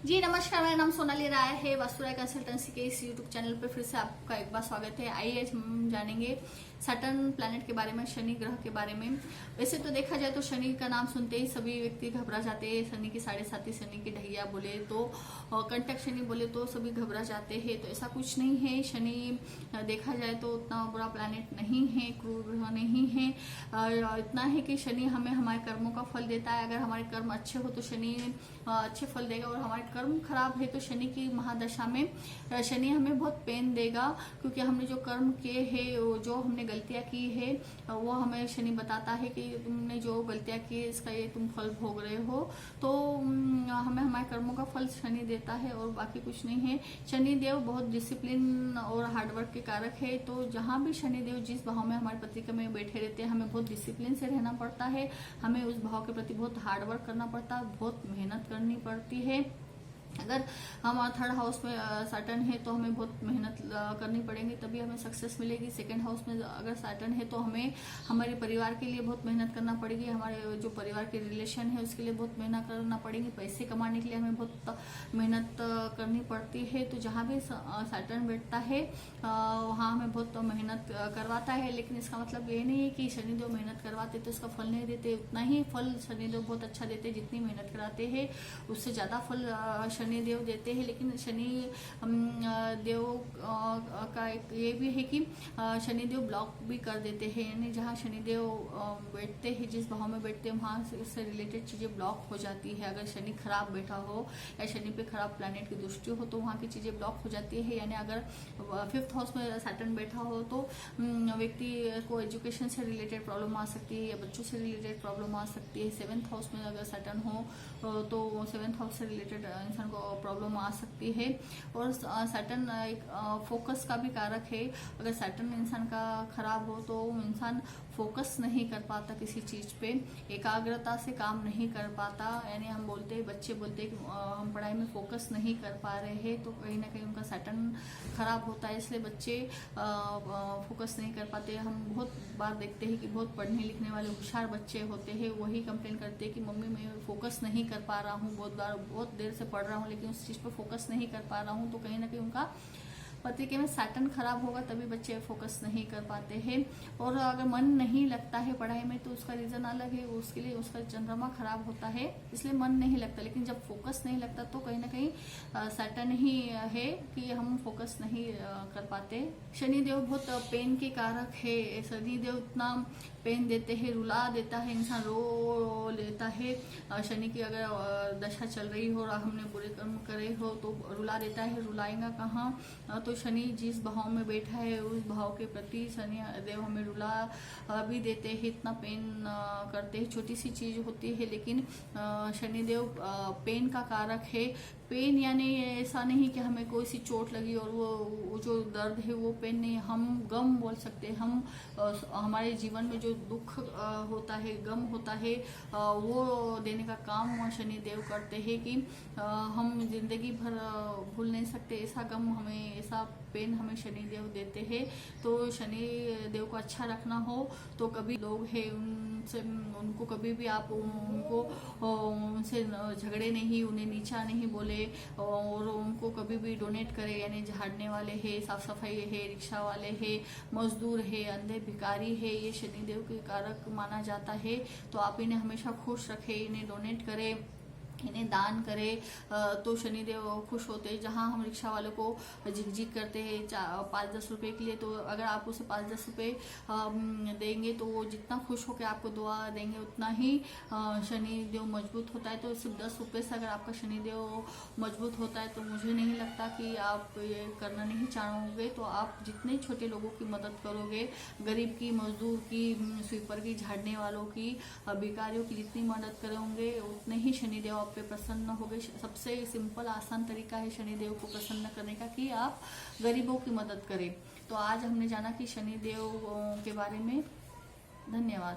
जी नमस्कार, मेरा नाम सोनाली राय है। वास्तुराय कंसल्टेंसी के इस यूट्यूब चैनल पर फिर से आपका एक बार स्वागत है। आइए आज हम जानेंगे सैटर्न प्लैनेट के बारे में, शनि ग्रह के बारे में। वैसे तो देखा जाए तो शनि का नाम सुनते ही सभी व्यक्ति घबरा जाते हैं। शनि की 7.5 शनि की ढैया बोले तो, कंटक शनि बोले तो सभी घबरा जाते हैं। तो ऐसा कुछ नहीं है। शनि देखा जाए तो उतना बुरा प्लैनेट नहीं है, क्रूर ग्रह नहीं है। इतना है कि शनि हमें हमारे कर्मों का फल देता है। अगर हमारे कर्म अच्छे हो तो शनि अच्छे फल देगा, और हमारे कर्म खराब है तो शनि की महादशा में शनि हमें बहुत पेन देगा, क्योंकि हमने जो कर्म किए हैं, जो हमने गलतियां की है, वो हमें शनि बताता है कि तुमने जो गलतियां की है इसका ये तुम फल भोग रहे हो। तो हमें हमारे कर्मों का फल शनि देता है और बाकी कुछ नहीं है। शनि देव बहुत डिसिप्लिन और हार्डवर्क के कारक है। तो जहाँ भी शनि देव जिस भाव में हमारे पत्रिका में बैठे रहते हैं, हमें बहुत डिसिप्लिन से रहना पड़ता है। हमें उस भाव के प्रति बहुत हार्डवर्क करना पड़ता है, बहुत मेहनत करनी पड़ती है। अगर हम थर्ड हाउस में सैटर्न है तो हमें बहुत मेहनत करनी पड़ेगी, तभी हमें सक्सेस मिलेगी। सेकंड हाउस में अगर सैटर्न है तो हमें हमारे परिवार के लिए बहुत मेहनत करना पड़ेगी। हमारे जो परिवार के रिलेशन है उसके लिए बहुत मेहनत करना पड़ेगी। पैसे कमाने के लिए हमें बहुत मेहनत करनी पड़ती है। तो जहाँ भी सैटर्न बैठता है वहाँ हमें बहुत मेहनत करवाता है। लेकिन इसका मतलब ये नहीं है कि शनिदेव मेहनत करवाते तो उसका फल नहीं देते। उतना ही फल शनिदेव बहुत अच्छा देते, जितनी मेहनत कराते हैं उससे ज्यादा फल शनि देव देते हैं। लेकिन शनि देव का एक ये भी है कि शनि देव ब्लॉक भी कर देते हैं। यानी जहाँ शनि देव बैठते हैं, जिस भाव में बैठते हैं, वहाँ से इससे रिलेटेड चीजें ब्लॉक हो जाती है। अगर शनि खराब बैठा हो या शनि पे खराब प्लैनेट की दृष्टि हो तो वहाँ की चीजें ब्लॉक हो जाती है। यानी अगर 5th हाउस में सैटर्न बैठा हो तो व्यक्ति को एजुकेशन से रिलेटेड प्रॉब्लम आ सकती है या बच्चों से रिलेटेड प्रॉब्लम आ सकती है। 7th हाउस में अगर सैटर्न हो तो 7th हाउस से रिलेटेड इंसान को प्रॉब्लम आ सकती है। और सैटर्न एक फोकस का भी कारक है। अगर सैटर्न इंसान का खराब हो तो इंसान फोकस नहीं कर पाता किसी चीज पे, एकाग्रता से काम नहीं कर पाता। यानी हम बोलते हैं, बच्चे बोलते हैं कि हम पढ़ाई में फोकस नहीं कर पा रहे हैं, तो कहीं ना कहीं उनका सैटर्न खराब होता है, इसलिए बच्चे फोकस नहीं कर पाते। हम बहुत बार देखते हैं कि बहुत पढ़ने लिखने वाले होशियार बच्चे होते हैं, वही कंप्लेन करते हैं कि मम्मी मैं फोकस नहीं कर पा रहा हूँ, बहुत देर से पढ़ रहा हूँ लेकिन उस चीज पर फोकस नहीं कर पा रहा हूँ। तो कहीं ना कहीं उनका पत्रिका में सैटर्न खराब होगा, तभी बच्चे फोकस नहीं कर पाते हैं। और अगर मन नहीं लगता है पढ़ाई में तो उसका रीजन अलग है, उसके लिए उसका चंद्रमा खराब होता है, इसलिए मन नहीं लगता। लेकिन जब फोकस नहीं लगता तो कहीं ना कहीं सैटर्न ही है कि हम फोकस नहीं कर पाते। शनिदेव बहुत पेन के कारक है। शनिदेव इतना पेन देते हैं, रुला देता है, इंसान रो लेता है। शनि की अगर दशा चल रही हो और हमने बुरे कर्म करे हो तो रुला देता है। रुलाएगा कहाँ? तो शनि जिस भाव में बैठा है उस भाव के प्रति शनि देव हमें रुला भी देते हैं, इतना पेन करते हैं। छोटी सी चीज होती है लेकिन शनि देव पेन का कारक है। पेन यानी ऐसा नहीं कि हमें कोई सी चोट लगी और वो जो दर्द है वो पेन नहीं, हम गम बोल सकते हैं। हम हमारे जीवन में जो दुख होता है, गम होता है, वो देने का काम शनि देव करते हैं कि हम जिंदगी भर भूल नहीं सकते ऐसा गम हमें, ऐसा पेन हमें शनि देव देते हैं। तो शनि देव को अच्छा रखना हो तो कभी लोग हैं उनसे, उनको कभी भी आप उनसे झगड़े नहीं, उन्हें नीचा नहीं बोले, और उनको कभी भी डोनेट करें। यानी झाड़ने वाले हैं, साफ सफाई है, रिक्शा वाले हैं, मजदूर है, अंधे भिखारी है, ये शनिदेव के कारक माना जाता है। तो आप इन्हें हमेशा खुश रखें, इन्हें डोनेट करें, इन्हें दान करे तो शनिदेव खुश होते हैं। जहाँ हम रिक्शा वालों को झिकझिक करते हैं 5-10 रुपए के लिए, तो अगर आप उसे 5-10 रुपए देंगे तो वो जितना खुश होकर आपको दुआ देंगे उतना ही शनिदेव मजबूत होता है। तो सिर्फ 10 रुपए से अगर आपका शनिदेव मजबूत होता है तो मुझे नहीं लगता कि आप ये करना नहीं चाहोगे। तो आप जितने छोटे लोगों की मदद करोगे, गरीब की, मजदूर की, स्वीपर की, झाड़ने वालों की, भिखारियों की जितनी मदद करोगे उतने ही शनिदेव आप पे प्रसन्न हो गए। सबसे सिंपल आसान तरीका है शनिदेव को प्रसन्न करने का कि आप गरीबों की मदद करें। तो आज हमने जाना कि शनिदेव के बारे में। धन्यवाद।